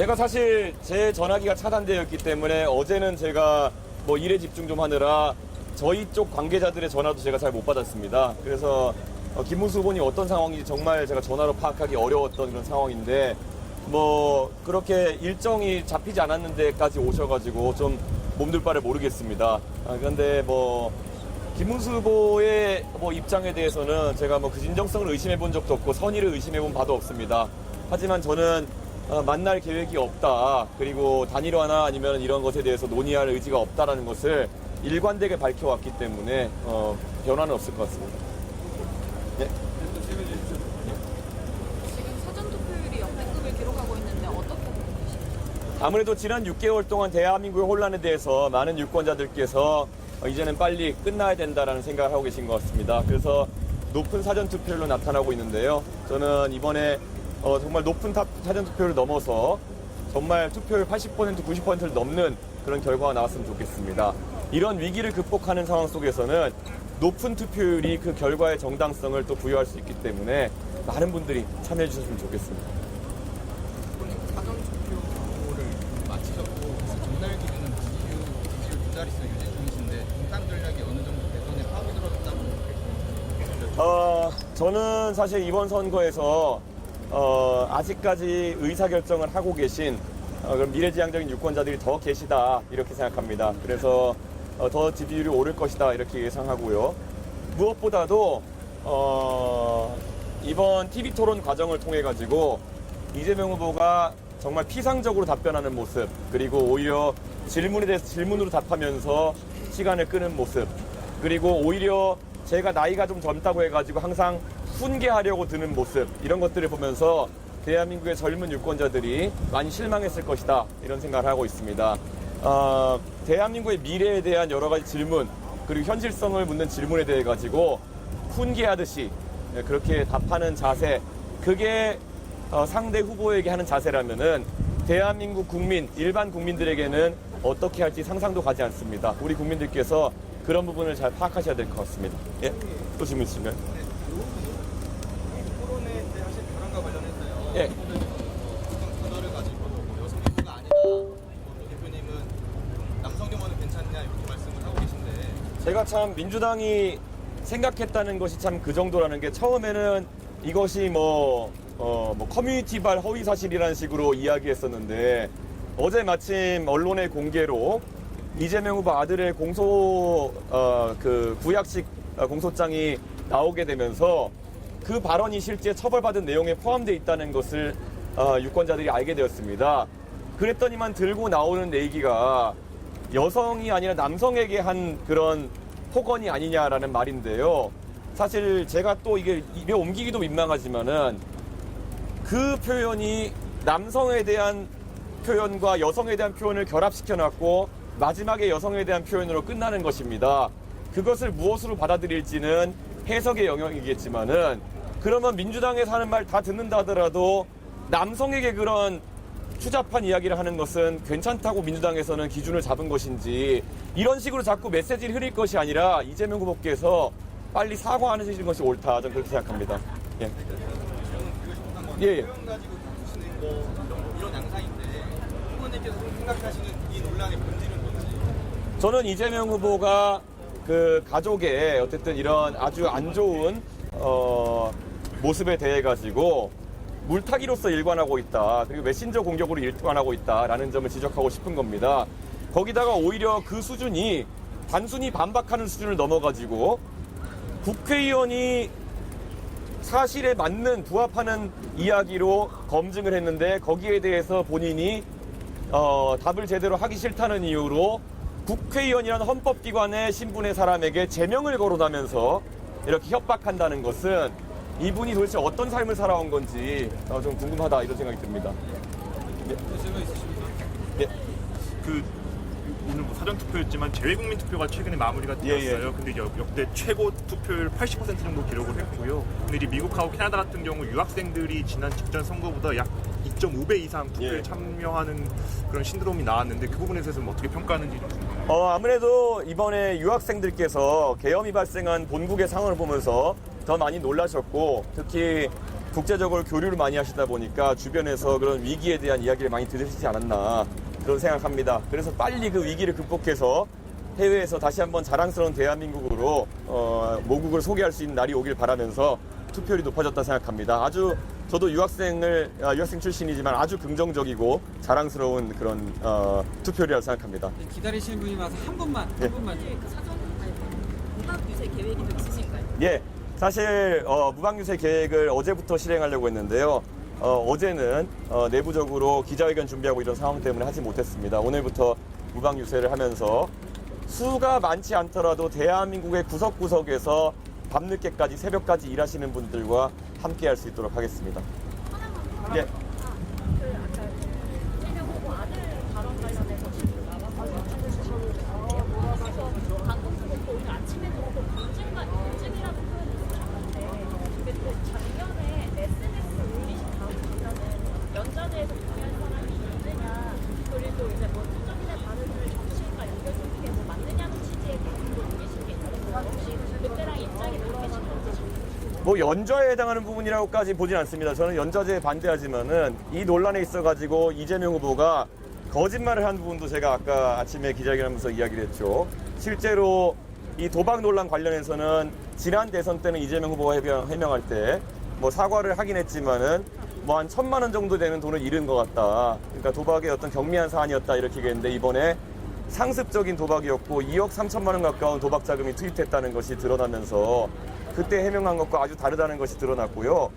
제가 사실 제 전화기가 차단되었기 때문에 어제는 제가 뭐 일에 집중 좀 하느라 저희 쪽 관계자들의 전화도 제가 잘 못 받았습니다. 그래서 김문수 후보님 어떤 상황인지 정말 제가 전화로 파악하기 어려웠던 그런 상황인데 뭐 그렇게 일정이 잡히지 않았는데까지 오셔가지고 좀 몸둘 바를 모르겠습니다. 그런데 뭐 김문수 후보의 뭐 입장에 대해서는 제가 뭐 그 진정성을 의심해 본 적도 없고 선의를 의심해 본 바도 없습니다. 하지만 저는 만날 계획이 없다. 그리고 단일화나 아니면 이런 것에 대해서 논의할 의지가 없다라는 것을 일관되게 밝혀왔기 때문에 변화는 없을 것 같습니다. 네? 지금 사전투표율이 역대급을 기록하고 있는데 어떻게 보고 계십니까? 아무래도 지난 6개월 동안 대한민국의 혼란에 대해서 많은 유권자들께서 이제는 빨리 끝나야 된다라는 생각을 하고 계신 것 같습니다. 그래서 높은 사전투표율로 나타나고 있는데요. 저는 이번에 정말 높은 사전투표를 넘어서 정말 투표율 80%, 90%를 넘는 그런 결과가 나왔으면 좋겠습니다. 이런 위기를 극복하는 상황 속에서는 높은 투표율이 그 결과의 정당성을 또 부여할 수 있기 때문에 많은 분들이 참여해 주셨으면 좋겠습니다. 사전투표를 마치셨고 전날 기준은 지지율 두 자릿수 유지 중이신데 공당 전략이 어느 정도 대선에 파악이 들어졌다고 생각하십니까? 저는 사실 이번 선거에서 아직까지 의사결정을 하고 계신 그런 미래지향적인 유권자들이 더 계시다 이렇게 생각합니다. 그래서 더 지지율이 오를 것이다 이렇게 예상하고요. 무엇보다도 이번 TV토론 과정을 통해 가지고 이재명 후보가 정말 피상적으로 답변하는 모습, 그리고 오히려 질문에 대해서 질문으로 답하면서 시간을 끄는 모습, 그리고 오히려 제가 나이가 좀 젊다고 해가지고 항상 훈계하려고 드는 모습, 이런 것들을 보면서 대한민국의 젊은 유권자들이 많이 실망했을 것이다 이런 생각을 하고 있습니다. 대한민국의 미래에 대한 여러 가지 질문, 그리고 현실성을 묻는 질문에 대해 가지고 훈계하듯이 그렇게 답하는 자세, 그게 상대 후보에게 하는 자세라면은 대한민국 국민, 일반 국민들에게는 어떻게 할지 상상도 가지 않습니다. 우리 국민들께서 그런 부분을 잘 파악하셔야 될 것 같습니다. 예? 또 질문 있으면? 토론회 때 하신 발언과 관련해서요. 예. 어떤 단어를 가지고 여성 유무가 아니다. 대표님은 남성 유무는 괜찮냐 이렇게 말씀을 하고 계신데 제가 참 민주당이 생각했다는 것이 참 그 정도라는 게, 처음에는 이것이 뭐 커뮤니티발 허위 사실이라는 식으로 이야기했었는데 어제 마침 언론의 공개로 이재명 후보 아들의 구약식 공소장이 나오게 되면서 그 발언이 실제 처벌받은 내용에 포함되어 있다는 것을 유권자들이 알게 되었습니다. 그랬더니만 들고 나오는 얘기가 여성이 아니라 남성에게 한 그런 폭언이 아니냐라는 말인데요. 사실 제가 또 이게 입에 옮기기도 민망하지만은 그 표현이 남성에 대한 표현과 여성에 대한 표현을 결합시켜 놨고 마지막에 여성에 대한 표현으로 끝나는 것입니다. 그것을 무엇으로 받아들일지는 해석의 영역이겠지만은, 그러면 민주당에서 하는 말 다 듣는다 하더라도 남성에게 그런 추잡한 이야기를 하는 것은 괜찮다고 민주당에서는 기준을 잡은 것인지, 이런 식으로 자꾸 메시지를 흐릴 것이 아니라 이재명 후보께서 빨리 사과하는 것이 옳다, 저는 그렇게 생각합니다. 예. 예. 표현 가지고 다투시는 거 이런 양상인데 후보님께서 생각하시는 이 논란의 본질은 뭔지. 저는 이재명 후보가 그 가족의 어쨌든 이런 아주 안 좋은 모습에 대해 가지고 물타기로서 일관하고 있다, 그리고 메신저 공격으로 일관하고 있다라는 점을 지적하고 싶은 겁니다. 거기다가 오히려 그 수준이 단순히 반박하는 수준을 넘어가지고 국회의원이 사실에 맞는 부합하는 이야기로 검증을 했는데 거기에 대해서 본인이 답을 제대로 하기 싫다는 이유로 국회의원이라는 헌법기관의 신분의 사람에게 제명을 거론하면서 이렇게 협박한다는 것은 이분이 도대체 어떤 삶을 살아온 건지 좀 궁금하다 이런 생각이 듭니다. 예. 질문 있으십니까? 예. 오늘 뭐 사전투표였지만 재외국민 투표가 최근에 마무리가 되었어요. 예. 근데 이제 역대 최고 투표율 80% 정도 기록을 했고요. 근데 이제 미국하고 캐나다 같은 경우 유학생들이 지난 직전 선거보다 약 2.5배 이상 투표에 예. 참여하는 그런 신드롬이 나왔는데 그 부분에 대해서 어떻게 평가하는지 좀 궁금합니다. 아무래도 이번에 유학생들께서 계엄이 발생한 본국의 상황을 보면서 더 많이 놀라셨고, 특히 국제적으로 교류를 많이 하시다 보니까 주변에서 그런 위기에 대한 이야기를 많이 들으시지 않았나 그런 생각합니다. 그래서 빨리 그 위기를 극복해서 해외에서 다시 한번 자랑스러운 대한민국으로 모국을 소개할 수 있는 날이 오길 바라면서 투표율이 높아졌다 생각합니다. 아주 저도 유학생 출신이지만 아주 긍정적이고 자랑스러운 그런 투표율이라고 생각합니다. 기다리시는 분이 와서 한 분만 그 사전 무박 유세 계획이 좀 있으신가요? 예, 사실 무방유세 계획을 어제부터 실행하려고 했는데요. 어제는 내부적으로 기자회견 준비하고 이런 상황 때문에 하지 못했습니다. 오늘부터 무방유세를 하면서 수가 많지 않더라도 대한민국의 구석구석에서 밤늦게까지 새벽까지 일하시는 분들과 함께 할 수 있도록 하겠습니다. 예. 방송국도 오늘 아침에도 검증이라는 표현을 쓰셨는데 근데 또 작년에 SNS 올리신 다음 보면은 연좌제에서 동의한 사람이 있느냐 그리고 이제 뭐 투정인의 발언을 정치인과 연결시키게 뭐 맞느냐는 취지의 댓글도 올리신 게 있는데 혹시 그때랑 입장이 다르신지 뭐 연좌에 해당하는 부분이라고까지 보진 않습니다. 저는 연좌제에 반대하지만은 이 논란에 있어가지고 이재명 후보가 거짓말을 한 부분도 제가 아까 아침에 기자회견하면서 이야기를 했죠. 실제로 이 도박 논란 관련해서는 지난 대선 때는 이재명 후보가 해명할 때 뭐 사과를 하긴 했지만은 뭐 한 1,000만 원 정도 되는 돈을 잃은 것 같다. 그러니까 도박의 어떤 경미한 사안이었다 이렇게 얘기했는데 이번에 상습적인 도박이었고 2억 3천만 원 가까운 도박 자금이 투입됐다는 것이 드러나면서 그때 해명한 것과 아주 다르다는 것이 드러났고요.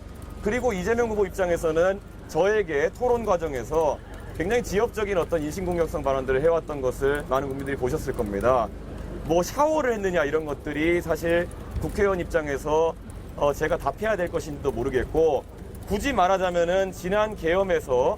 그리고 이재명 후보 입장에서는 저에게 토론 과정에서 굉장히 지엽적인 어떤 인신공격성 발언들을 해왔던 것을 많은 국민들이 보셨을 겁니다. 뭐 샤워를 했느냐 이런 것들이 사실 국회의원 입장에서 제가 답해야 될 것인지도 모르겠고 굳이 말하자면은 지난 계엄에서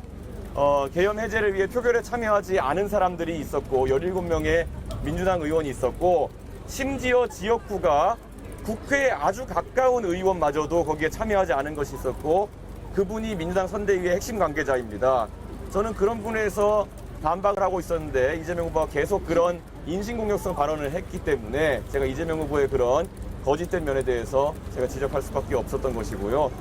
계엄 해제를 위해 표결에 참여하지 않은 사람들이 있었고 17명의 민주당 의원이 있었고 심지어 지역구가 국회에 아주 가까운 의원마저도 거기에 참여하지 않은 것이 있었고 그분이 민주당 선대위의 핵심 관계자입니다. 저는 그런 분에서 반박을 하고 있었는데 이재명 후보가 계속 그런 인신공격성 발언을 했기 때문에 제가 이재명 후보의 그런 거짓된 면에 대해서 제가 지적할 수밖에 없었던 것이고요.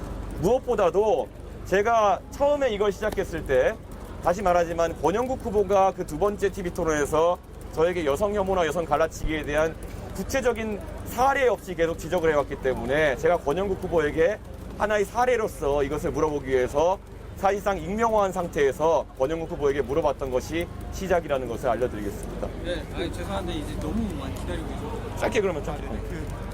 무엇보다도 제가 처음에 이걸 시작했을 때 다시 말하지만 권영국 후보가 그 두 번째 TV 토론에서 저에게 여성 혐오나 여성 갈라치기에 대한 구체적인 사례 없이 계속 지적을 해왔기 때문에 제가 권영국 후보에게 하나의 사례로서 이것을 물어보기 위해서 사실상 익명화한 상태에서 권영국 후보에게 물어봤던 것이 시작이라는 것을 알려드리겠습니다. 네, 아니 죄송한데 이제 너무 많이 기다리고 있어서 짧게 그러면 좀.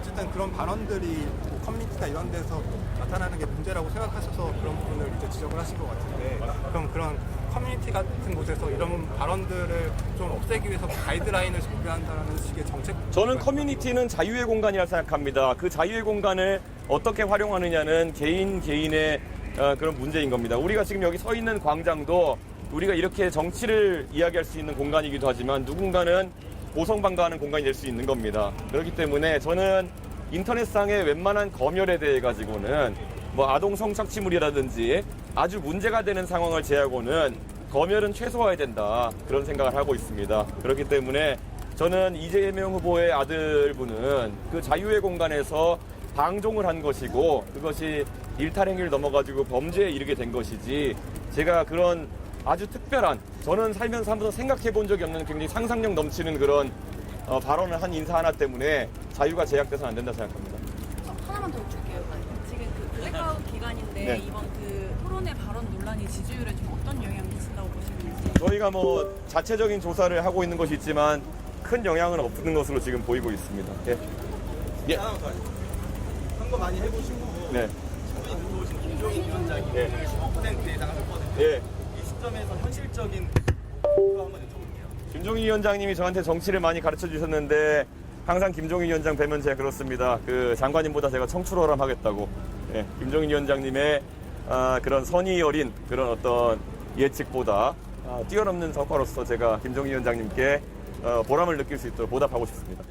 어쨌든 그런 발언들이 뭐 커뮤니티나 이런 데서 나타나는 게 문제라고 생각하셔서 그런 부분을 이제 지적을 하신 것 같은데 그럼 그런 커뮤니티 같은 곳에서 이런 발언들을 좀 없애기 위해서 가이드라인을 정비한다는 식의 정책 저는 커뮤니티는 자유의 공간이라 생각합니다. 그 자유의 공간을 어떻게 활용하느냐는 개인의 그런 문제인 겁니다. 우리가 지금 여기 서 있는 광장도 우리가 이렇게 정치를 이야기할 수 있는 공간이기도 하지만 누군가는 고성방가하는 공간이 될 수 있는 겁니다. 그렇기 때문에 저는 인터넷상의 웬만한 검열에 대해 가지고는 뭐 아동 성착취물이라든지 아주 문제가 되는 상황을 제하고는 검열은 최소화해야 된다. 그런 생각을 하고 있습니다. 그렇기 때문에 저는 이재명 후보의 아들분은 그 자유의 공간에서 방종을 한 것이고 그것이 일탈행위를 넘어가지고 범죄에 이르게 된 것이지 제가 그런 아주 특별한 저는 살면서 한 번도 생각해 본 적이 없는 굉장히 상상력 넘치는 그런 발언을 한 인사 하나 때문에 자유가 제약돼서는 안 된다 생각합니다. 하나만 더 줄게요. 지금 그 블랙아웃 기간인데 네. 이번 그 토론의 발언 논란이 지지율에 좀 어떤 영향을 미친다고 보시는지. 저희가 뭐 자체적인 조사를 하고 있는 것이 있지만 큰 영향은 없는 것으로 지금 보이고 있습니다. 예. 예. 선거 많이 해보신 거고 네. 신분이 들어오신 김종인 위원장이 예. 15% 예상하셨거든요. 예. 이 시점에서 현실적인 목표 한번 여쭤볼게요. 김종인 위원장님이 저한테 정치를 많이 가르쳐 주셨는데 항상 김종인 위원장 뵈면 제가 그렇습니다. 그 장관님보다 제가 청출어람하겠다고. 예. 김종인 위원장님의 그런 선의 어린 그런 어떤 예측보다 뛰어넘는 성과로서 제가 김종인 위원장님께 보람을 느낄 수 있도록 보답하고 싶습니다.